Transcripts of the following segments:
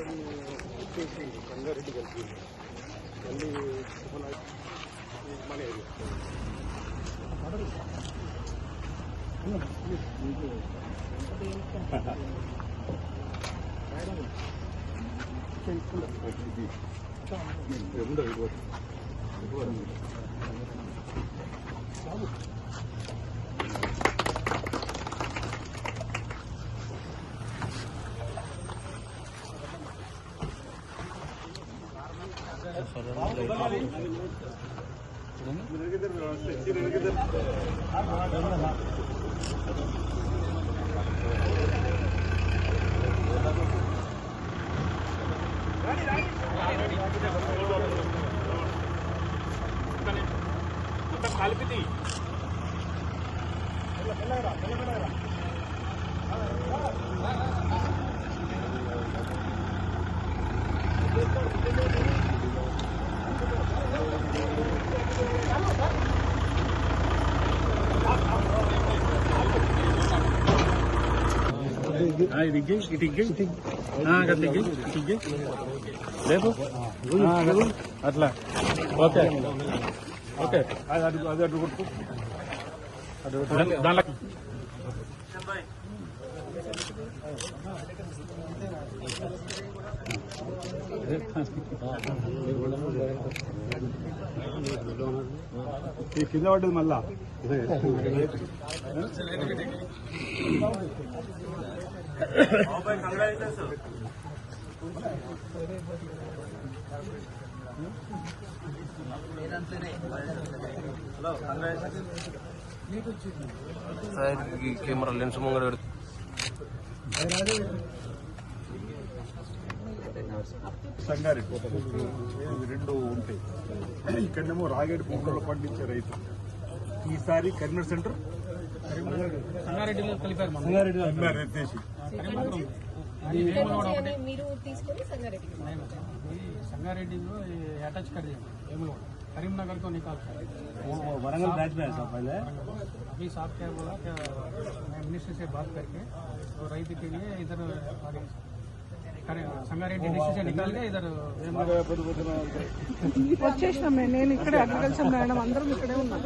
వచ్చేసి సంగారెడ్డి కలిపి మళ్ళీ మన ఏరియా కలిపిది లేదు అట్లా ఓకే ఓకే అది అడ్డు కొట్టు దానిలో కింద పడ్డది మళ్ళా కెమెరా లెన్స్ ముంగడ సంగారెడ్డి రెండు ఉంటాయి. ఇక్కడనేమో రాగేడు పంటలో పండించే రైతు. ఈసారి కరీంనగర్ సెంటర్ సంగారెడ్డిలో కలిపారు. संगारेड्डी अटैच कर दिया करीमनगर को निकाल कर वरंगल बैच में ऐसा पहले अभी साहब क्या बोला कि मैं मिनिस्टर से बात करके तो రైతు के लिए इधर संगारेड्डी डिस्ट्रिक्ट से निकाल के इधर వచ్చేసాం. నేను ఇక్కడ అగ్రికల్చర్ మేడం అందరం ఇక్కడే ఉన్నాం.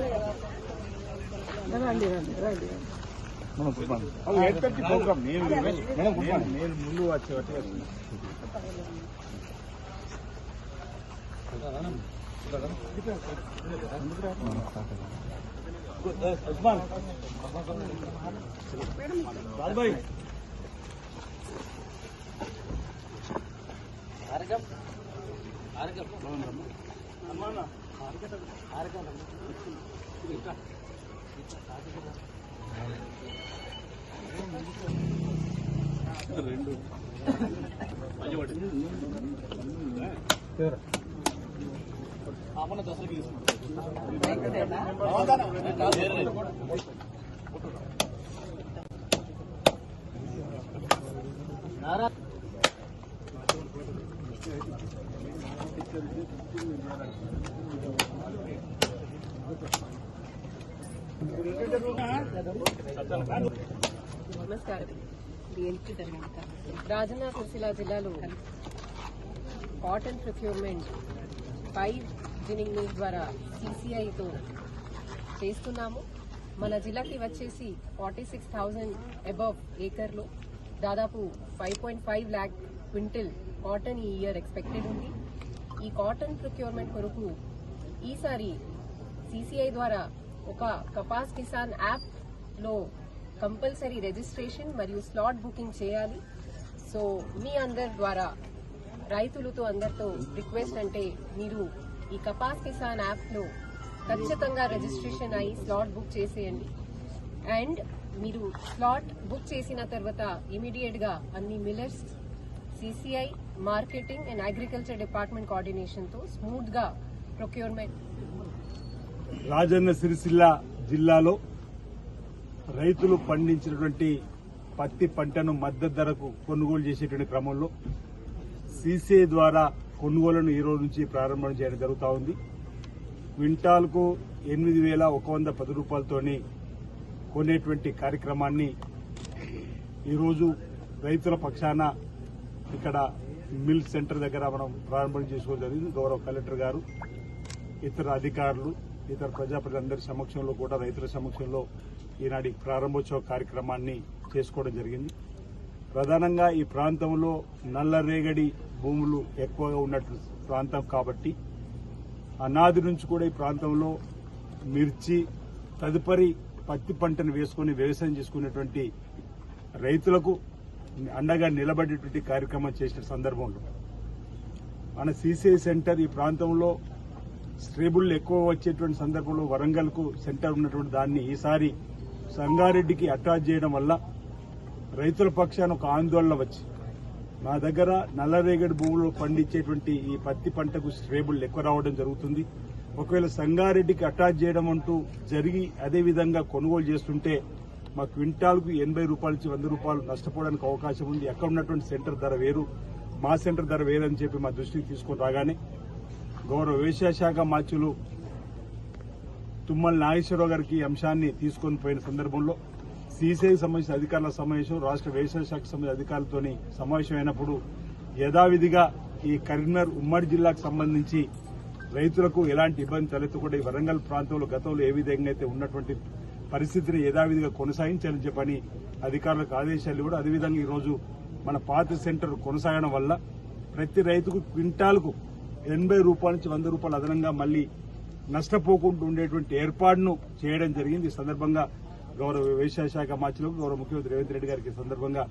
రండి రండి రండి ప్రోగ్రామ్ నేను ముందు వచ్చి ఉస్మాన్ బాబాయ్ రెండు आपने 10 की నమస్కారం. రాజన్న సిరిసిల్ల జిల్లాలో కాటన్ ప్రొక్యూర్మెంట్ 5 జిన్నింగ్ మిల్ ద్వారా CCIతో చేస్తున్నాము. మన జిల్లాకి వచ్చేసి 46,000 అబవ్ ఏకర్లో దాదాపు 5.5 lakh క్వింటల్ కాటన్ ఈ ఇయర్ ఎక్స్పెక్టెడ్ ఉంది. ఈ కాటన్ ప్రొక్యూర్మెంట్ కొరకు ఈసారి CCI ద్వారా ఒక కపాస్ కిసాన్ యాప్లో కంపల్సరీ రిజిస్ట్రేషన్ మరియు స్లాట్ బుకింగ్ చేయాలి. సో మీ అందరి ద్వారా రైతులతో అందరితో రిక్వెస్ట్ అంటే మీరు ఈ కపాస్ కిసాన్ యాప్లో ఖచ్చితంగా రిజిస్ట్రేషన్ అయ్యి స్లాట్ బుక్ చేసేయండి. అండ్ మీరు స్లాట్ బుక్ చేసిన తర్వాత ఇమీడియట్ గా అన్ని millers CCI marketing and agriculture department coordination తో స్మూత్ గా ప్రొక్యూర్మెంట్. రాజన్న సిరిసిల్ల జిల్లాలో రైతులు పండించినటువంటి పత్తి పంటను మద్దతు ధరకు కొనుగోలు చేసేటువంటి క్రమంలో CCI ద్వారా కొనుగోలును ఈ రోజు నుంచి ప్రారంభం చేయడం జరుగుతూ ఉంది. క్వింటాల్కు 8,110 రూపాయలతోని కొనేటువంటి కార్యక్రమాన్ని ఈరోజు రైతుల పక్షాన ఇక్కడ మిల్ సెంటర్ దగ్గర మనం ప్రారంభం చేసుకోవడం జరిగింది. గౌరవ కలెక్టర్ గారు, ఇతర అధికారులు, ఇతర ప్రజాప్రతినిధులందరి సమక్షంలో కూడా రైతుల సమక్షంలో ఈనాటి ప్రారంభోత్సవ కార్యక్రమాన్ని చేసుకోవడం జరిగింది. ప్రధానంగా ఈ ప్రాంతంలో నల్లరేగడి భూములు ఎక్కువగా ఉన్నట్టు ప్రాంతం కాబట్టి అనాది నుంచి కూడా ఈ ప్రాంతంలో మిర్చి తదుపరి పత్తి పంటను వేసుకుని వ్యవసాయం చేసుకునేటువంటి రైతులకు అండగా నిలబడేటువంటి కార్యక్రమం చేసిన సందర్భంలో మన సిసిఐ సెంటర్ ఈ ప్రాంతంలో స్ట్రేబుల్ ఎక్కువ వచ్చేటువంటి సందర్భంలో వరంగల్ కు సెంటర్ ఉన్నటువంటి దాన్ని ఈసారి సంగారెడ్డికి అటాచ్ చేయడం వల్ల రైతుల పక్షాన ఒక ఆందోళన వచ్చి మా దగ్గర నల్లరేగడి భూములు పండించేటువంటి ఈ పత్తి పంటకు స్ట్రేబుల్ ఎక్కువ రావడం జరుగుతుంది. ఒకవేళ సంగారెడ్డికి అటాచ్ చేయడం అంటూ జరిగి అదేవిధంగా కొనుగోలు చేస్తుంటే మా క్వింటాల్కు 80 రూపాయల నుంచి 100 రూపాయలు నష్టపోవడానికి అవకాశం ఉంది. ఎక్కడ ఉన్నటువంటి సెంటర్ ధర వేరు, మా సెంటర్ ధర వేరని చెప్పి మా దృష్టికి తీసుకొని రాగానే గౌరవ వ్యవసాయ శాఖ మంత్రులు తుమ్మల నాగేశ్వరరావు గారికి ఈ అంశాన్ని తీసుకొని పోయిన సందర్భంలో సీసీఐకి సంబంధించిన అధికారుల సమావేశం, రాష్ట్ర వ్యవసాయ శాఖకు సంబంధించిన అధికారులతో సమావేశం అయినప్పుడు యథావిధిగా ఈ కరీంనగర్ ఉమ్మడి జిల్లాకు సంబంధించి రైతులకు ఎలాంటి ఇబ్బంది తలెత్తకుండా ఈ వరంగల్ ప్రాంతంలో గతంలో ఏ విధంగా అయితే ఉన్నటువంటి పరిస్థితిని యథావిధిగా కొనసాగించాలని చెప్పని అధికారులకు ఆదేశాలు కూడా అదేవిధంగా ఈరోజు మన పాత సెంటర్ కొనసాగడం వల్ల ప్రతి రైతుకు క్వింటాల్కు 80 రూపాయల నుంచి 100 రూపాయలు అదనంగా మళ్లీ నష్టపోకుండా ఉండేటువంటి ఏర్పాటును చేయడం జరిగింది. ఈ సందర్భంగా గౌరవ వ్యవసాయ శాఖ మంత్రులకు, గౌరవ ముఖ్యమంత్రి రేవంత్ రెడ్డి గారికి ఈ సందర్భంగా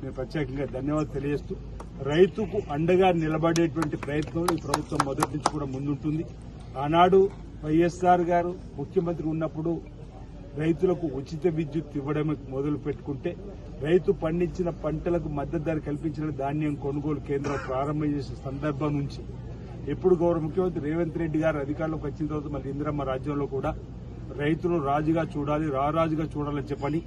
నేను ప్రత్యేకంగా ధన్యవాదాలు తెలియజేస్తూ రైతుకు అండగా నిలబడేటువంటి ప్రయత్నంలో ఈ ప్రభుత్వం మొదటి నుంచి కూడా ముందుంటుంది. ఆనాడు వైఎస్ఆర్ గారు ముఖ్యమంత్రి ఉన్నప్పుడు రైతులకు ఉచిత విద్యుత్ ఇవ్వడం మొదలు పెట్టుకుంటే రైతు పండించిన పంటలకు మద్దతు ధర కల్పించిన ధాన్యం కొనుగోలు కేంద్రం ప్రారంభం చేసిన సందర్భం నుంచి ఎప్పుడు గౌరవ ముఖ్యమంత్రి రేవంత్ రెడ్డి గారు అధికారంలోకి వచ్చిన తర్వాత మళ్ళీ ఇందిరమ్మ రాజ్యంలో కూడా రైతులు రాజుగా చూడాలి, రారాజుగా చూడాలని చెప్పని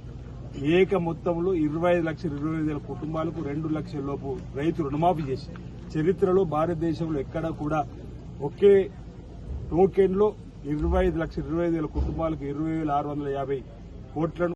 ఏక మొత్తంలో 25,20,000 కుటుంబాలకు 2 లక్షల లోపు రైతు రుణమాఫీ చేసి చరిత్రలో భారతదేశంలో ఎక్కడా కూడా ఒకే టోకెన్ లో 25,20,000 కుటుంబాలకు 20,650 కోట్లను